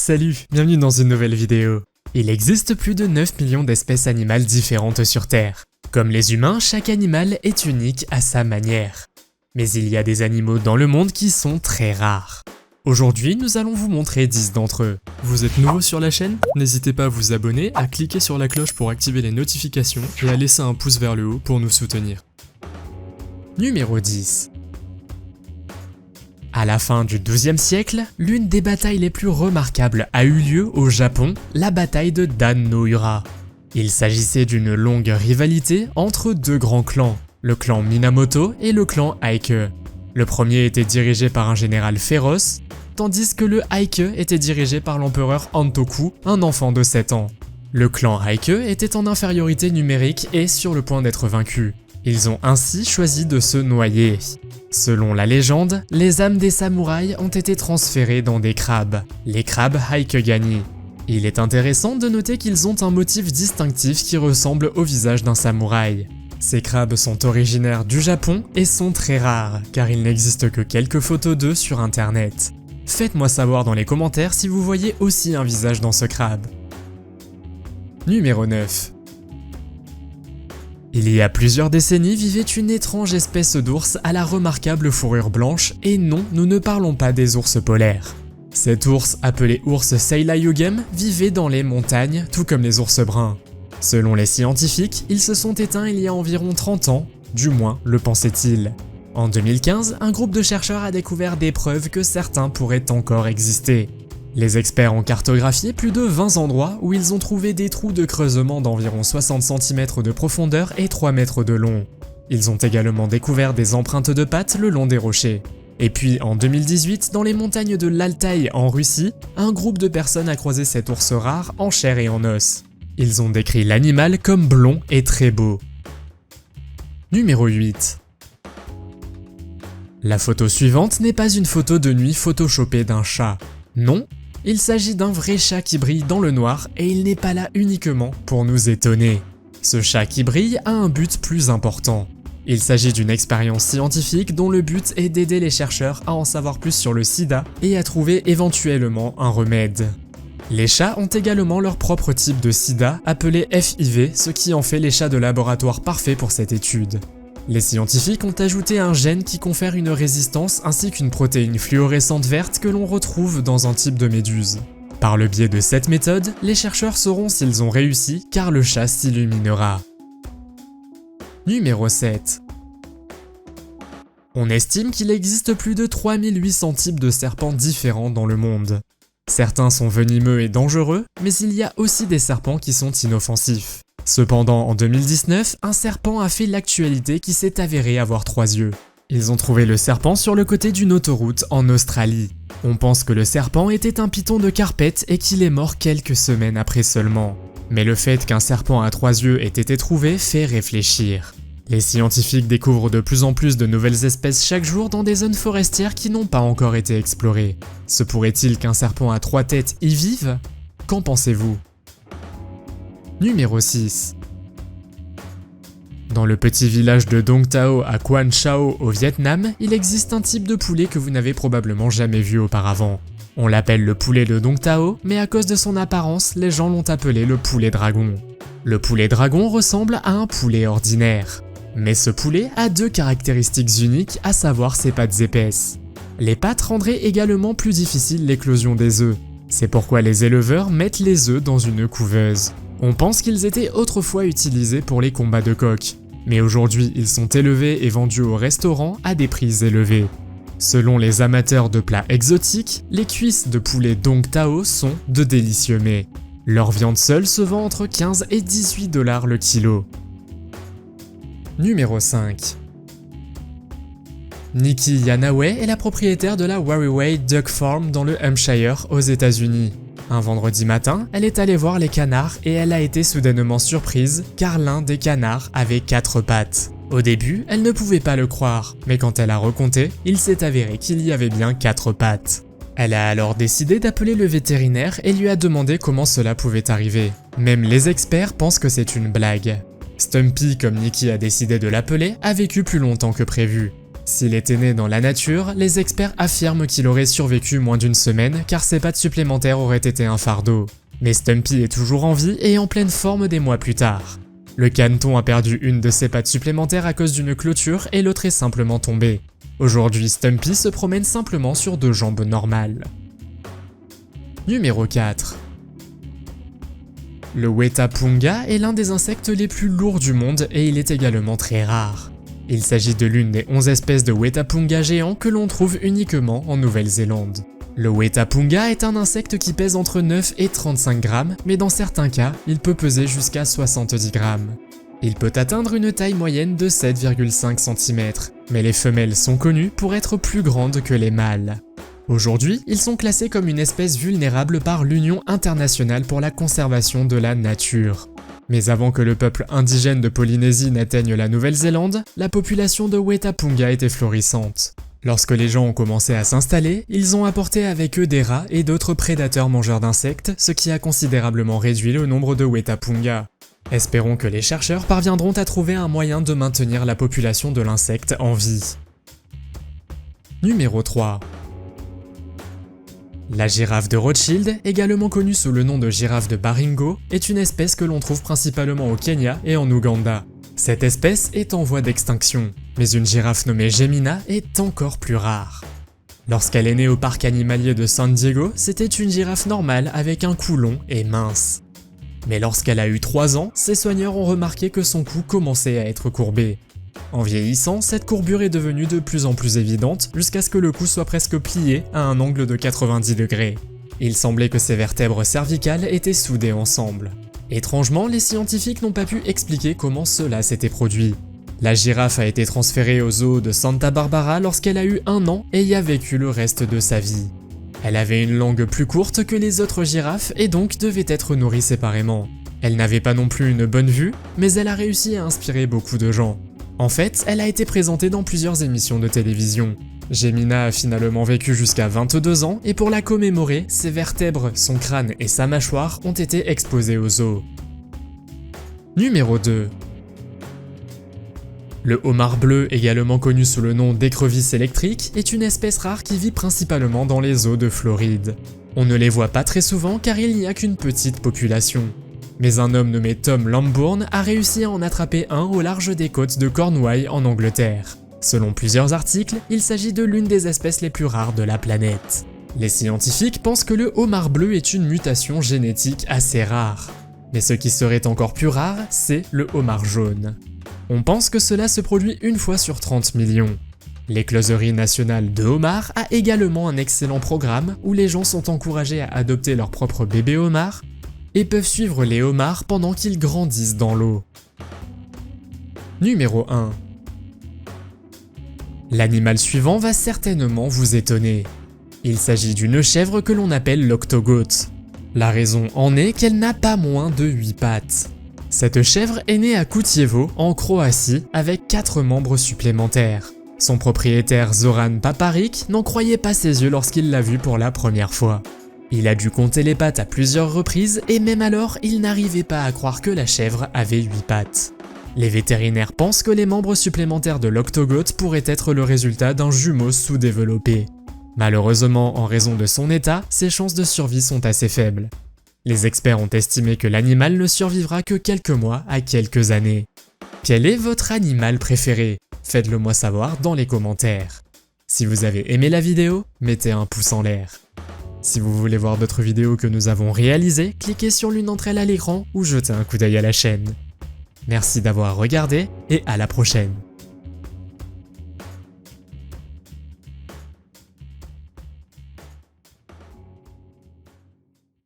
Salut, bienvenue dans une nouvelle vidéo. Il existe plus de 9 millions d'espèces animales différentes sur Terre. Comme les humains, chaque animal est unique à sa manière. Mais il y a des animaux dans le monde qui sont très rares. Aujourd'hui, nous allons vous montrer 10 d'entre eux. Vous êtes nouveau sur la chaîne? N'hésitez pas à vous abonner, à cliquer sur la cloche pour activer les notifications et à laisser un pouce vers le haut pour nous soutenir. Numéro 10. À la fin du XIIe siècle, l'une des batailles les plus remarquables a eu lieu au Japon, la bataille de Dan no Ura. Il s'agissait d'une longue rivalité entre deux grands clans, le clan Minamoto et le clan Heike. Le premier était dirigé par un général féroce, tandis que le Heike était dirigé par l'empereur Antoku, un enfant de 7 ans. Le clan Heike était en infériorité numérique et sur le point d'être vaincu. Ils ont ainsi choisi de se noyer. Selon la légende, les âmes des samouraïs ont été transférées dans des crabes, les crabes Haikegani. Il est intéressant de noter qu'ils ont un motif distinctif qui ressemble au visage d'un samouraï. Ces crabes sont originaires du Japon et sont très rares, car il n'existe que quelques photos d'eux sur internet. Faites-moi savoir dans les commentaires si vous voyez aussi un visage dans ce crabe. Numéro 9. Il y a plusieurs décennies vivait une étrange espèce d'ours à la remarquable fourrure blanche, et non, nous ne parlons pas des ours polaires. Cet ours, appelé ours Seilayugem, vivait dans les montagnes, tout comme les ours bruns. Selon les scientifiques, ils se sont éteints il y a environ 30 ans, du moins le pensaient-ils. En 2015, un groupe de chercheurs a découvert des preuves que certains pourraient encore exister. Les experts ont cartographié plus de 20 endroits où ils ont trouvé des trous de creusement d'environ 60 cm de profondeur et 3 mètres de long. Ils ont également découvert des empreintes de pattes le long des rochers. Et puis en 2018, dans les montagnes de l'Altaï en Russie, un groupe de personnes a croisé cet ours rare en chair et en os. Ils ont décrit l'animal comme blond et très beau. Numéro 8. La photo suivante n'est pas une photo de nuit photoshopée d'un chat. Non, il s'agit d'un vrai chat qui brille dans le noir et il n'est pas là uniquement pour nous étonner. Ce chat qui brille a un but plus important. Il s'agit d'une expérience scientifique dont le but est d'aider les chercheurs à en savoir plus sur le sida et à trouver éventuellement un remède. Les chats ont également leur propre type de sida appelé FIV, ce qui en fait les chats de laboratoire parfaits pour cette étude. Les scientifiques ont ajouté un gène qui confère une résistance ainsi qu'une protéine fluorescente verte que l'on retrouve dans un type de méduse. Par le biais de cette méthode, les chercheurs sauront s'ils ont réussi car le chat s'illuminera. Numéro 7. On estime qu'il existe plus de 3800 types de serpents différents dans le monde. Certains sont venimeux et dangereux, mais il y a aussi des serpents qui sont inoffensifs. Cependant, en 2019, un serpent a fait l'actualité qui s'est avéré avoir 3 yeux. Ils ont trouvé le serpent sur le côté d'une autoroute en Australie. On pense que le serpent était un python de carpette et qu'il est mort quelques semaines après seulement. Mais le fait qu'un serpent à 3 yeux ait été trouvé fait réfléchir. Les scientifiques découvrent de plus en plus de nouvelles espèces chaque jour dans des zones forestières qui n'ont pas encore été explorées. Se pourrait-il qu'un serpent à 3 têtes y vive? Qu'en pensez-vous? Numéro 6. Dans le petit village de Dong Tao à Quan Chau au Vietnam, il existe un type de poulet que vous n'avez probablement jamais vu auparavant. On l'appelle le poulet de Dong Tao, mais à cause de son apparence, les gens l'ont appelé le poulet dragon. Le poulet dragon ressemble à un poulet ordinaire. Mais ce poulet a 2 caractéristiques uniques, à savoir ses pattes épaisses. Les pattes rendraient également plus difficile l'éclosion des œufs. C'est pourquoi les éleveurs mettent les œufs dans une couveuse. On pense qu'ils étaient autrefois utilisés pour les combats de coqs, mais aujourd'hui ils sont élevés et vendus au restaurant à des prix élevés. Selon les amateurs de plats exotiques, les cuisses de poulet Dong Tao sont de délicieux mets. Leur viande seule se vend entre 15 et 18 $ le kilo. Numéro 5. Nikki Yanawe est la propriétaire de la Warraway Duck Farm dans le Hampshire aux États-Unis. Un vendredi matin, elle est allée voir les canards et elle a été soudainement surprise car l'un des canards avait 4 pattes. Au début, elle ne pouvait pas le croire, mais quand elle a recompté, il s'est avéré qu'il y avait bien 4 pattes. Elle a alors décidé d'appeler le vétérinaire et lui a demandé comment cela pouvait arriver. Même les experts pensent que c'est une blague. Stumpy, comme Nikki a décidé de l'appeler, a vécu plus longtemps que prévu. S'il était né dans la nature, les experts affirment qu'il aurait survécu moins d'une semaine car ses pattes supplémentaires auraient été un fardeau. Mais Stumpy est toujours en vie et en pleine forme des mois plus tard. Le caneton a perdu une de ses pattes supplémentaires à cause d'une clôture et l'autre est simplement tombée. Aujourd'hui, Stumpy se promène simplement sur 2 jambes normales. Numéro 4. Le Wetapunga est l'un des insectes les plus lourds du monde et il est également très rare. Il s'agit de l'une des 11 espèces de Wetapunga géants que l'on trouve uniquement en Nouvelle-Zélande. Le Wetapunga est un insecte qui pèse entre 9 et 35 grammes, mais dans certains cas, il peut peser jusqu'à 70 grammes. Il peut atteindre une taille moyenne de 7,5 cm, mais les femelles sont connues pour être plus grandes que les mâles. Aujourd'hui, ils sont classés comme une espèce vulnérable par l'Union internationale pour la conservation de la nature. Mais avant que le peuple indigène de Polynésie n'atteigne la Nouvelle-Zélande, la population de Wetapunga était florissante. Lorsque les gens ont commencé à s'installer, ils ont apporté avec eux des rats et d'autres prédateurs mangeurs d'insectes, ce qui a considérablement réduit le nombre de Wetapunga. Espérons que les chercheurs parviendront à trouver un moyen de maintenir la population de l'insecte en vie. Numéro 3. La girafe de Rothschild, également connue sous le nom de girafe de Baringo, est une espèce que l'on trouve principalement au Kenya et en Ouganda. Cette espèce est en voie d'extinction, mais une girafe nommée Gemina est encore plus rare. Lorsqu'elle est née au parc animalier de San Diego, c'était une girafe normale avec un cou long et mince. Mais lorsqu'elle a eu 3 ans, ses soigneurs ont remarqué que son cou commençait à être courbé. En vieillissant, cette courbure est devenue de plus en plus évidente jusqu'à ce que le cou soit presque plié à un angle de 90 degrés. Il semblait que ses vertèbres cervicales étaient soudées ensemble. Étrangement, les scientifiques n'ont pas pu expliquer comment cela s'était produit. La girafe a été transférée au zoo de Santa Barbara lorsqu'elle a eu 1 an et y a vécu le reste de sa vie. Elle avait une langue plus courte que les autres girafes et donc devait être nourrie séparément. Elle n'avait pas non plus une bonne vue, mais elle a réussi à inspirer beaucoup de gens. En fait, elle a été présentée dans plusieurs émissions de télévision. Gemina a finalement vécu jusqu'à 22 ans et pour la commémorer, ses vertèbres, son crâne et sa mâchoire ont été exposés au zoo. Numéro 2. Le homard bleu, également connu sous le nom d'écrevisse électrique, est une espèce rare qui vit principalement dans les zoos de Floride. On ne les voit pas très souvent car il n'y a qu'une petite population. Mais un homme nommé Tom Lambourne a réussi à en attraper un au large des côtes de Cornouailles en Angleterre. Selon plusieurs articles, il s'agit de l'une des espèces les plus rares de la planète. Les scientifiques pensent que le homard bleu est une mutation génétique assez rare. Mais ce qui serait encore plus rare, c'est le homard jaune. On pense que cela se produit une fois sur 30 millions. L'écloserie nationale de homards a également un excellent programme où les gens sont encouragés à adopter leur propre bébé homard et peuvent suivre les homards pendant qu'ils grandissent dans l'eau. Numéro 1. L'animal suivant va certainement vous étonner. Il s'agit d'une chèvre que l'on appelle l'octogoth. La raison en est qu'elle n'a pas moins de 8 pattes. Cette chèvre est née à Kutjevo, en Croatie, avec 4 membres supplémentaires. Son propriétaire Zoran Paparic n'en croyait pas ses yeux lorsqu'il l'a vue pour la première fois. Il a dû compter les pattes à plusieurs reprises et même alors, il n'arrivait pas à croire que la chèvre avait 8 pattes. Les vétérinaires pensent que les membres supplémentaires de l'octogoth pourraient être le résultat d'un jumeau sous-développé. Malheureusement, en raison de son état, ses chances de survie sont assez faibles. Les experts ont estimé que l'animal ne survivra que quelques mois à quelques années. Quel est votre animal préféré? Faites-le moi savoir dans les commentaires. Si vous avez aimé la vidéo, mettez un pouce en l'air. Si vous voulez voir d'autres vidéos que nous avons réalisées, cliquez sur l'une d'entre elles à l'écran ou jetez un coup d'œil à la chaîne. Merci d'avoir regardé et à la prochaine.